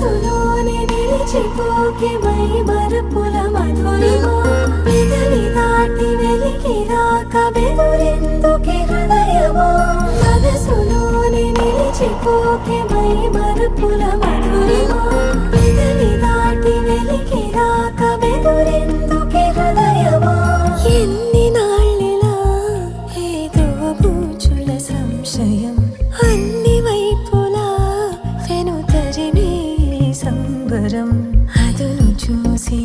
మనసులోని నిలిచిపోకే మై మరపుల మధురిమా పెదవి దాటి వెలికి రాక బెదురెందుకే హృదయమా మనసులోని నిలిచిపోకే మై మరపుల మధురిమా పెదవి దాటి వెలికి రాక బెదురెందుకే హృదయమా ఎన్ని నాళ్ళిలా ఏదో బూచుల సంశయం అన్ని వైపులా వెనుతరిమే సంబరం అదును చూసి